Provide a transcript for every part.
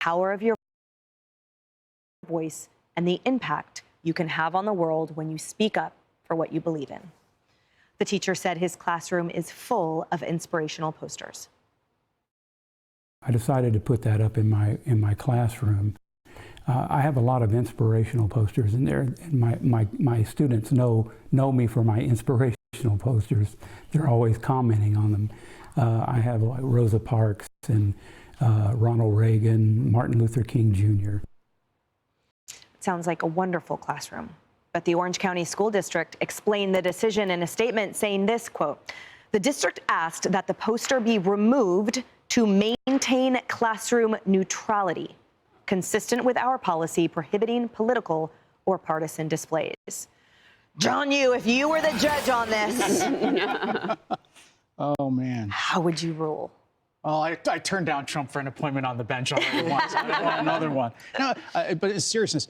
power of your voice and the impact you can have on the world when you speak up for what you believe in. The teacher said his classroom is full of inspirational posters. I decided to put that up in my classroom. I have a lot of inspirational posters in there, and my students know me for my inspirational posters. They're always commenting on them. I have like Rosa Parks and Ronald Reagan, Martin Luther King Jr. It sounds like a wonderful classroom. But the Orange County School District explained the decision in a statement saying this, quote, "The district asked that the poster be removed to maintain classroom neutrality, consistent with our policy prohibiting political or partisan displays." John Yoo, if you were the judge on this, oh man, how would you rule? Oh, I turned down Trump for an appointment on the bench already once. I don't want another one. No, but in seriousness,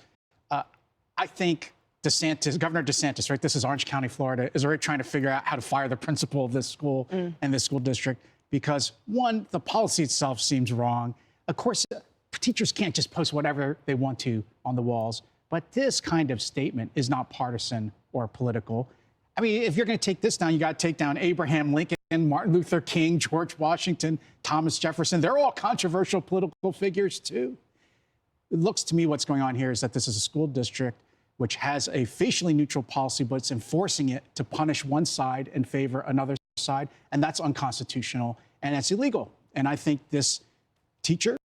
I think Governor DeSantis, right? This is Orange County, Florida, is already trying to figure out how to fire the principal of this school and this school district because, one, the policy itself seems wrong. Of course, teachers can't just post whatever they want to on the walls, but this kind of statement is not partisan or political. I mean, if you're going to take this down, you got to take down Abraham Lincoln, Martin Luther King, George Washington, Thomas Jefferson. They're all controversial political figures, too. It looks to me what's going on here is that this is a school district which has a facially neutral policy, but it's enforcing it to punish one side and favor another side, and that's unconstitutional, and it's illegal. And I think this teacher,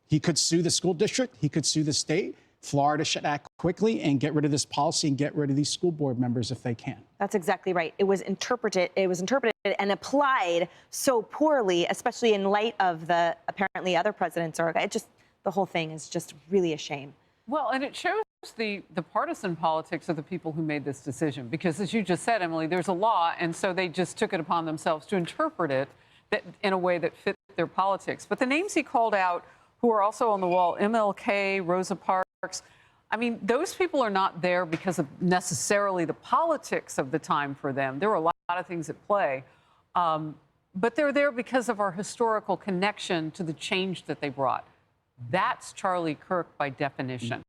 he could sue the school district, he could sue the state. Florida should act quickly and get rid of this policy and get rid of these school board members if they can. That's exactly right. It was interpreted and applied so poorly, especially in light of the apparently other presidents. The whole thing is just really a shame. Well, and it shows the partisan politics of the people who made this decision, because as you just said, Emily, there's a law, and so they just took it upon themselves to interpret it in a way that fit their politics. But the names he called out, who are also on the wall, MLK, Rosa Parks, I mean, those people are not there because of necessarily the politics of the time for them. There are a lot of things at play. But they're there because of our historical connection to the change that they brought. That's Charlie Kirk by definition.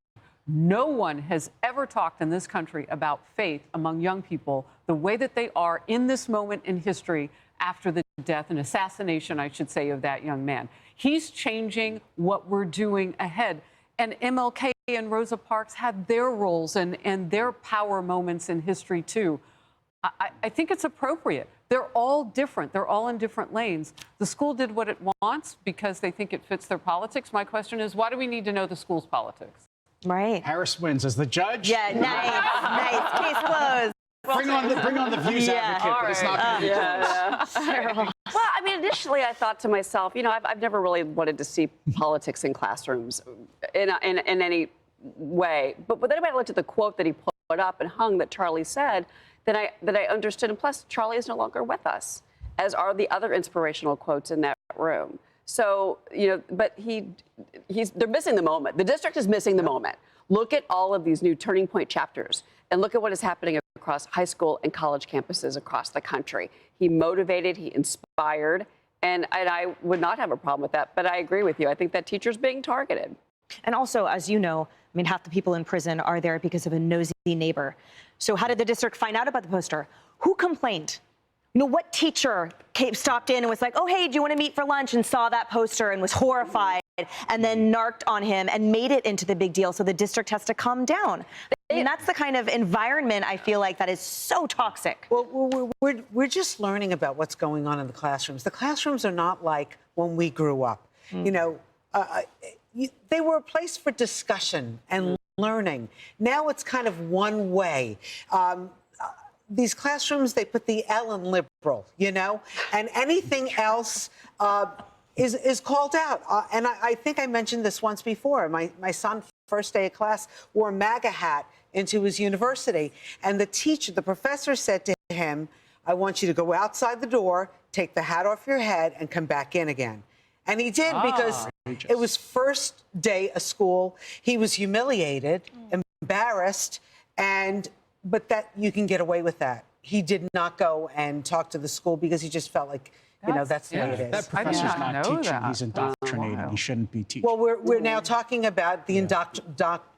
No one has ever talked in this country about faith among young people the way that they are in this moment in history after the death and assassination, I should say, of that young man. He's changing what we're doing ahead. And MLK and Rosa Parks had their roles and their power moments in history, too. I think it's appropriate. They're all different. They're all in different lanes. The school did what it wants because they think it fits their politics. My question is, why do we need to know the school's politics? Right. Harris wins as the judge. Yeah, nice. Case closed. Bring on the views advocate, but it's not going to be close. Well, I mean, initially I thought to myself, you know, I've never really wanted to see politics in classrooms in any way. But then when I looked at the quote that he put up and hung that Charlie said, that I understood. And plus, Charlie is no longer with us, as are the other inspirational quotes in that room. So, you know, but they're missing the moment. The district is missing the moment. Look at all of these new turning point chapters and look at what is happening across high school and college campuses across the country. He motivated, he inspired, and I would not have a problem with that. But I agree with you. I think that teacher's being targeted. And also, as you know, I mean, half the people in prison are there because of a nosy neighbor. So how did the district find out about the poster? Who complained? You know, what teacher stopped in and was like, oh, hey, do you want to meet for lunch, and saw that poster and was horrified and then narked on him and made it into the big deal, so the district has to calm down? I mean, that's the kind of environment I feel like that is so toxic. Well, we're just learning about what's going on in the classrooms. The classrooms are not like when we grew up. You know, they were a place for discussion and learning. Now it's kind of one way. These classrooms, they put the L in liberal, you know, and anything else is called out. And I think I mentioned this once before. My son, first day of class, wore a MAGA hat into his university. And the professor said to him, I want you to go outside the door, take the hat off your head, and come back in again. And he did, because it was first day of school. He was humiliated, embarrassed, but that you can get away with that. He did not go and talk to the school because he just felt like You know, that's the way it That is. professor's not not know teaching, that. he's indoctrinating. Wow. He shouldn't be teaching. Well, we're now talking about the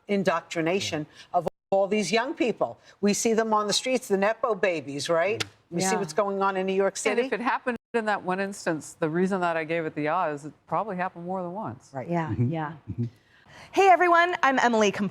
indoctrination of all these young people. We see them on the streets, the Nepo babies, right? We see Yeah. what's going on in New York And City. if it happened in that one instance, the reason that I gave it the eye is it probably happened more than once. Right. Yeah, yeah. Hey everyone, I'm Emily Campagna.